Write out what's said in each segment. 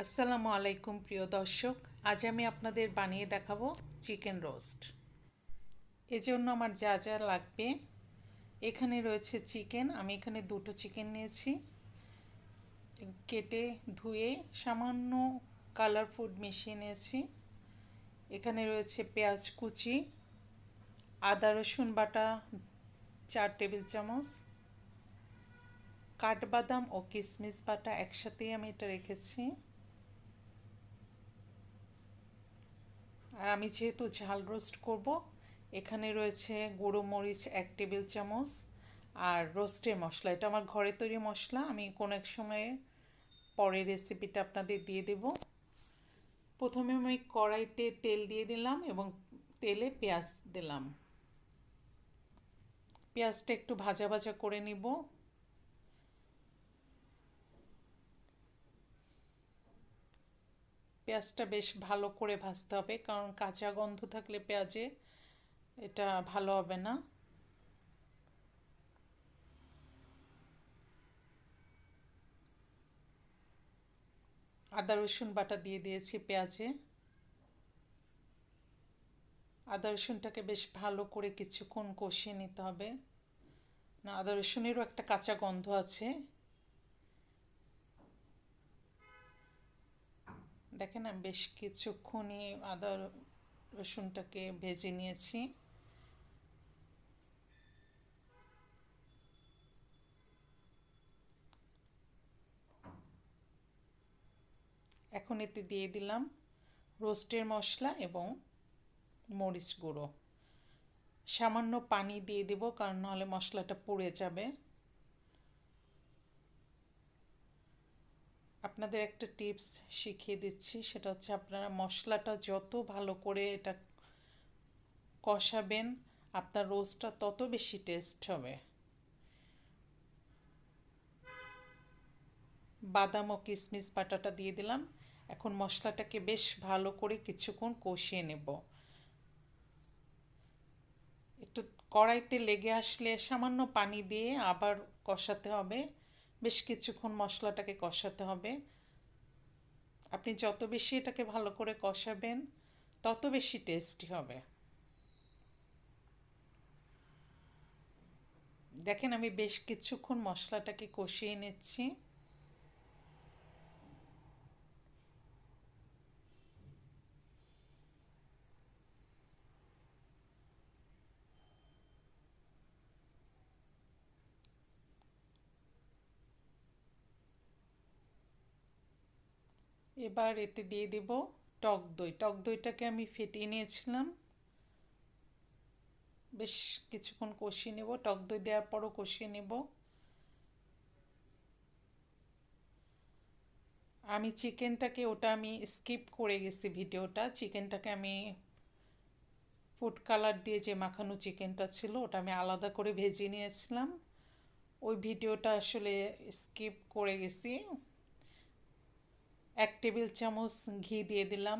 আসসালামু আলাইকুম প্রিয় দর্শক। আজ আমি আপনাদের বানিয়ে দেখাবো চিকেন রোস্ট। এজন্য আমার যা যা লাগবে, এখানে রয়েছে চিকেন। আমি এখানে দুটো চিকেন নিয়েছি, কেটে ধুয়ে সামান্য কালার ফুড মিশিয়ে নিয়েছি। এখানে রয়েছে পেঁয়াজ কুচি, আদা রসুন বাটা 4 টেবিল চামচ, কাঠবাদাম ও কিশমিশ বাটা একসাথেই আমি এটা রেখেছি। আর আমি যেহেতু ঝাল রোস্ট করব, এখানে রয়েছে গুঁড়ো মরিচ 1 টেবিল চামচ আর রোস্টের মশলা। এটা আমার ঘরে তৈরি মশলা, আমি কোনো এক সময়ে পরে রেসিপিটা আপনাদের দিয়ে দেব। প্রথমে আমি কড়াইতে তেল দিয়ে দিলাম এবং তেলে পেঁয়াজ দিলাম। পেঁয়াজটা একটু ভাজা ভাজা করে নিব। পেঁয়াজটা বেশ ভালো করে ভাজতে হবে, কারণ কাঁচা গন্ধ থাকলে পেঁয়াজে এটা ভালো হবে না। আদা রসুন বাটা দিয়ে দিয়েছি পেঁয়াজে। আদা রসুনটাকে বেশ ভালো করে কিছুক্ষণ কষিয়ে নিতে হবে, না আদা রসুনেরও একটা কাঁচা গন্ধ আছে। দেখেন আমি বেশ কিছুক্ষণই আদা রসুনটাকে ভেজে নিয়েছি। এখন এতে দিয়ে দিলাম রোস্টের মশলা এবং মরিচ গুঁড়ো। সামান্য পানি দিয়ে দেব, কারণ নাহলে মশলাটা পুড়ে যাবে। আপনাদের একটা টিপস শিখিয়ে দিচ্ছি, সেটা হচ্ছে আপনারা মশলাটা যত ভালো করে এটা কষাবেন, আপনার রোস্টটা তত বেশি টেস্ট হবে। বাদাম ও কিশমিশ বাটাটা দিয়ে দিলাম। এখন মশলাটাকে বেশ ভালো করে কিছুক্ষণ কষিয়ে নেব। একটু কড়াইতে লেগে আসলে সামান্য পানি দিয়ে আবার কষাতে হবে। বেশ কিছুক্ষণ মশলাটাকে কষাতে হবে। আপনি যত বেশি এটাকে ভালো করে কষাবেন, তত বেশি টেস্টি হবে। দেখেন আমি বেশ কিছুক্ষণ মশলাটাকে কষিয়ে নিচ্ছি। এবার এতে দিয়ে দেব টক দই। টক দইটাকে আমি ফেটিয়ে নিয়েছিলাম। বেশ কিছুক্ষণ কষিয়ে নেব, টক দই দেওয়ার পরও কষিয়ে নেব। আমি চিকেনটাকে, ওটা আমি স্কিপ করে গেছি ভিডিওটা, চিকেনটাকে আমি ফুড কালার দিয়ে যে মাখানো চিকেনটা ছিল ওটা আমি আলাদা করে ভেজে নিয়েছিলাম। ওই ভিডিওটা আসলে স্কিপ করে গেছি। 1 টেবিল চামচ ঘি দিয়ে দিলাম।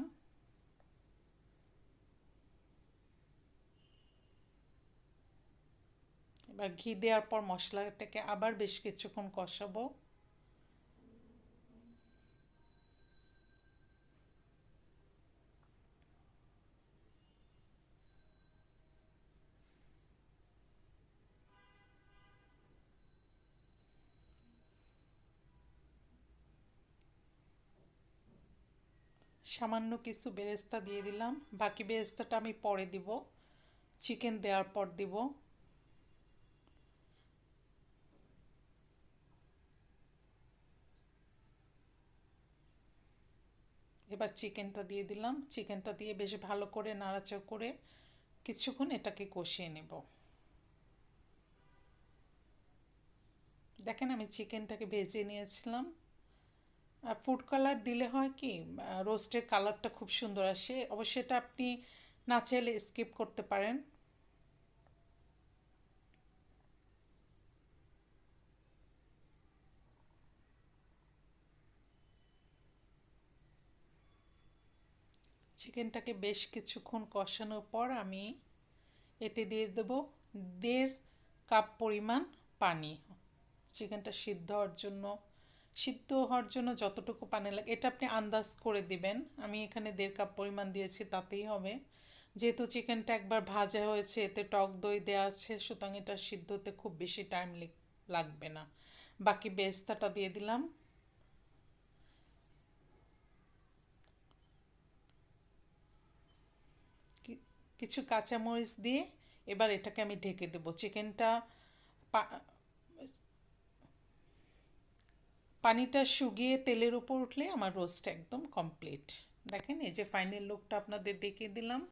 এবার ঘি দেওয়ার পর মশলাটাকে আবার বেশ কিছুক্ষণ কষাবো। সামান্য কিছু বেরেস্তা দিয়ে দিলাম, বাকি বেরেস্তাটা আমি পরে দিব, চিকেন দেওয়ার পর দিব। এবার চিকেনটা দিয়ে দিলাম, চিকেনটা দিয়ে বেশ ভালো করে নাড়াচাড়া করে কিছুক্ষণ এটাকে কষিয়ে নেব। দেখেন আমি চিকেনটাকে ভেজে নিয়েছিলাম। আর ফুড কালার দিলে হয় কি, রোস্টের কালারটা খুব সুন্দর আসে। অবশ্যই এটা আপনি না চাইলে স্কিপ করতে পারেন। চিকেনটাকে বেশ কিছুক্ষণ কষানোর পর আমি এতে দিয়ে দেব 1.5 কাপ পরিমাণ পানি। চিকেনটা সিদ্ধ হওয়ার জন্য সিদ্ধ হওয়ার জন্য যতটুকু পানি লাগে এটা আপনি আন্দাজ করে দিবেন। আমি এখানে 1.5 কাপ পরিমাণ দিয়েছি, তাতেই হবে। যেহেতু চিকেনটা একবার ভাজা হয়েছে, এতে টক দই দেওয়া আছে, সুতরাং এটা সিদ্ধ হতে খুব বেশি টাইম লাগবে না। বাকি বেরেস্তাটা দিয়ে দিলাম। কিছু কাঁচামরিচ দিয়ে এবার এটাকে আমি ঢেকে দেবো। চিকেনটা পানিটা শুকিয়ে তেলের উপর উঠলে আমার রোস্ট একদম কমপ্লিট। দেখেন, এই যে ফাইনাল লুকটা আপনাদের দেখিয়ে দিলাম।